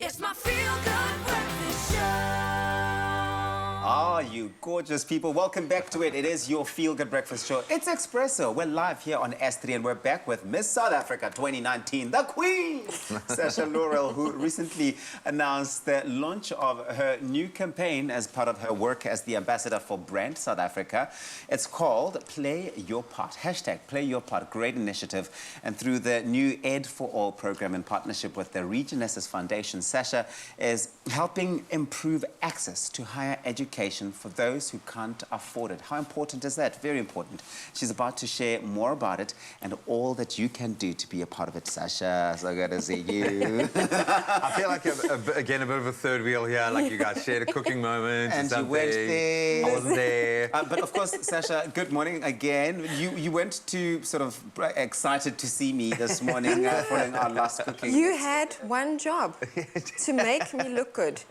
It's my feel-good breakfast show. Ah, you gorgeous people. Welcome back to it. It is your feel-good breakfast show. It's Expresso. We're live here on S3 and we're back with Miss South Africa 2019, the Queen, Sasha Laurel, who recently announced the launch of her new campaign as part of her work as the ambassador for Brand South Africa. It's called Play Your Part. Hashtag Play Your Part. Great initiative. And through the new Ed for All program in partnership with the Regions Foundation, Sasha is helping improve access to higher education for those who can't afford it. How important is that? Very important. She's about to share more about it and all that you can do to be a part of it, Sasha. So good to see you. I feel like, again, a bit of a third wheel here, like you guys shared a cooking moment And or you went there. I wasn't there. But of course, Sasha, good morning again. You went to sort of excited to see me this morning following our last cooking. You had one job, to make me look good.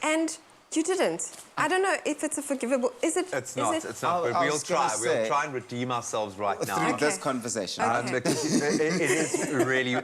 And you didn't. I don't know if it's a forgivable... Is it? It's not. But we'll try. We'll try and redeem ourselves right now. Through Okay. this conversation. Okay. Because it is really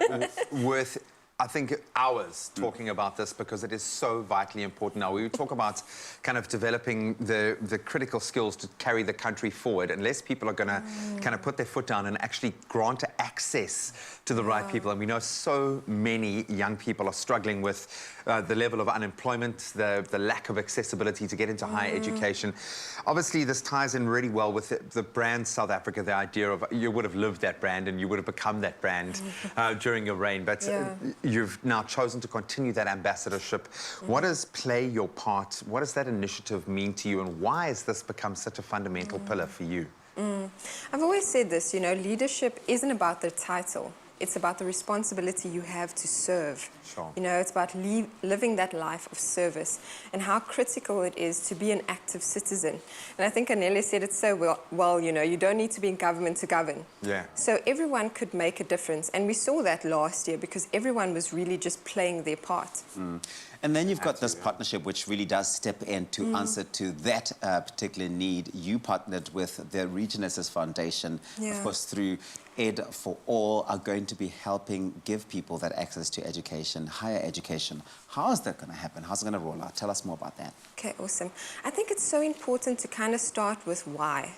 worth, I think, hours talking about this because it is so vitally important now. We talk about kind of developing the critical skills to carry the country forward, unless people are going to kind of put their foot down and actually grant access to the right people. And we know so many young people are struggling with the level of unemployment, the lack of accessibility to get into higher education. Obviously, this ties in really well with the brand South Africa, the idea of you would have lived that brand and you would have become that brand during your reign. But you've now chosen to continue that ambassadorship. What does Play Your Part, what does that initiative mean to you, and why has this become such a fundamental pillar for you? I've always said this, you know, leadership isn't about the title. It's about the responsibility you have to serve. Sure. You know, it's about living that life of service and how critical it is to be an active citizen. And I think Anele said it so well, you know, you don't need to be in government to govern. Yeah. So everyone could make a difference. And we saw that last year because everyone was really just playing their part. And then you've got this partnership which really does step in to answer to that particular need. You partnered with the Regions Foundation, of course, through Ed for All, are going to be helping give people that access to education, higher education. How is that going to happen? How's it going to roll out? Tell us more about that. Okay, awesome. I think it's so important to kind of start with why.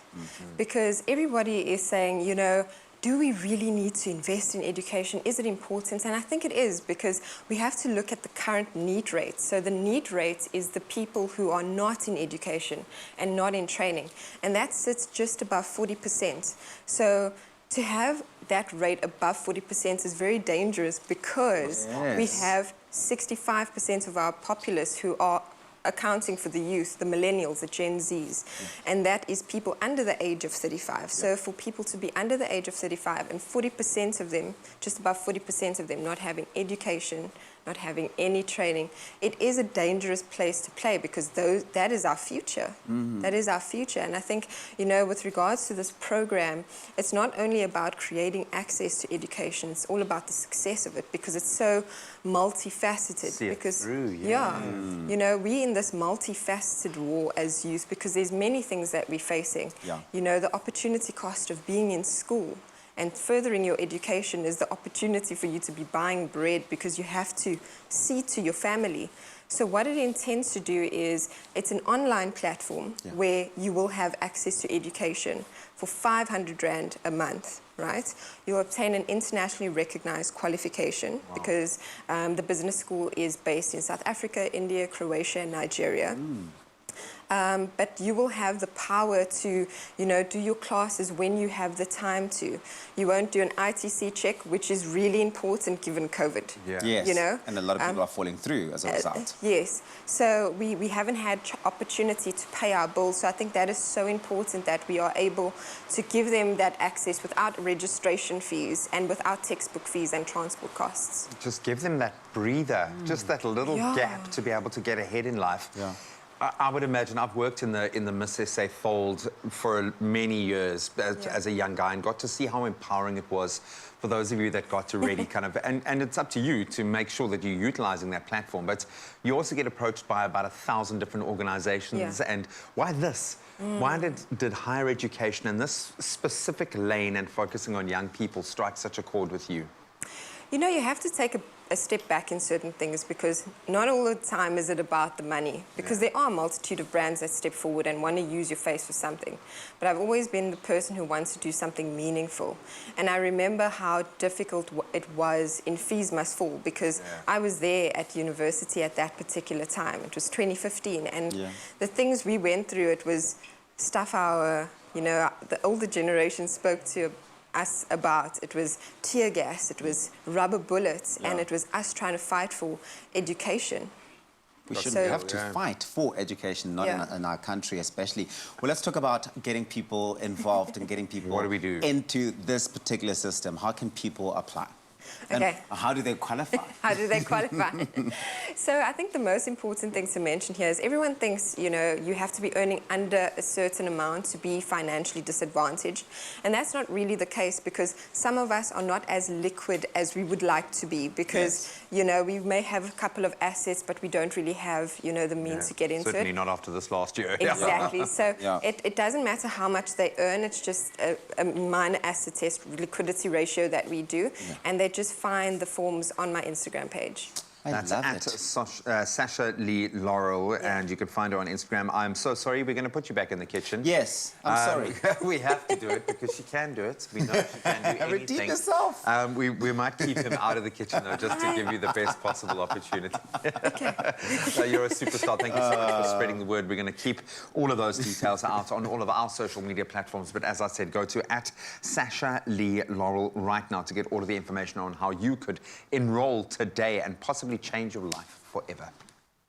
Because everybody is saying, you know, do we really need to invest in education? Is it important? And I think it is, because we have to look at the current need rate. So the need rate is the people who are not in education and not in training. And that sits just above 40%. So to have that rate above 40% is very dangerous because we have 65% of our populace who are accounting for the youth, the millennials, the Gen Zs, and that is people under the age of 35. So for people to be under the age of 35 and 40% of them, just above 40% of them not having education, not having any training, it is a dangerous place to play because that is our future. That is our future. And I think, you know, with regards to this program, it's not only about creating access to education, it's all about the success of it because it's so multifaceted. See it because through, you know, we're in this multifaceted war as youth because there's many things that we're facing. You know, the opportunity cost of being in school and furthering your education is the opportunity for you to be buying bread because you have to see to your family. So what it intends to do is, it's an online platform where you will have access to education for 500 Rand a month, right? You'll obtain an internationally recognized qualification because the business school is based in South Africa, India, Croatia, and Nigeria. But you will have the power to, you know, do your classes when you have the time to. You won't do an ITC check, which is really important given COVID. Yes, you know? and a lot of people are falling through as a result. Yes, so we haven't had opportunity to pay our bills, so I think that is so important that we are able to give them that access without registration fees and without textbook fees and transport costs. Just give them that breather, just that little gap to be able to get ahead in life. I would imagine, I've worked in the Miss SA fold for many years as a young guy and got to see how empowering it was for those of you that got to really kind of, and it's up to you to make sure that you're utilizing that platform. But you also get approached by about 1,000 different organizations. And why this? Why did higher education in this specific lane and focusing on young people strike such a chord with you? You know, you have to take a step back in certain things, because not all the time is it about the money, because there are a multitude of brands that step forward and want to use your face for something. But I've always been the person who wants to do something meaningful. And I remember how difficult it was in Fees Must Fall, because I was there at university at that particular time. It was 2015, and the things we went through, it was stuff our, the older generation spoke to us about. It was tear gas, it was rubber bullets, and it was us trying to fight for education. We shouldn't have to fight for education, not in our country especially. Well, let's talk about getting people involved and getting people What do we do? into this particular system. How can people apply? Okay. And how do they qualify? How do they qualify? So I think the most important thing to mention here is everyone thinks, you have to be earning under a certain amount to be financially disadvantaged. And that's not really the case, because some of us are not as liquid as we would like to be, because, we may have a couple of assets, but we don't really have, the means to get into Certainly it. not after this last year. Exactly. So it doesn't matter how much they earn. It's just a minor asset test liquidity ratio that we do. And they just find the forms on my Instagram page. That's love at it. Sasha Laurel, and you can find her on Instagram. I'm so sorry, we're going to put you back in the kitchen. Yes, I'm sorry. We have to do it because she can do it. We know she can do anything. Redeem yourself. We might keep him out of the kitchen, though, just to give you the best possible opportunity. So you're a superstar. Thank you so much for spreading the word. We're going to keep all of those details out on all of our social media platforms. But as I said, go to at Sasha Lee Laurel right now to get all of the information on how you could enroll today and possibly change your life forever.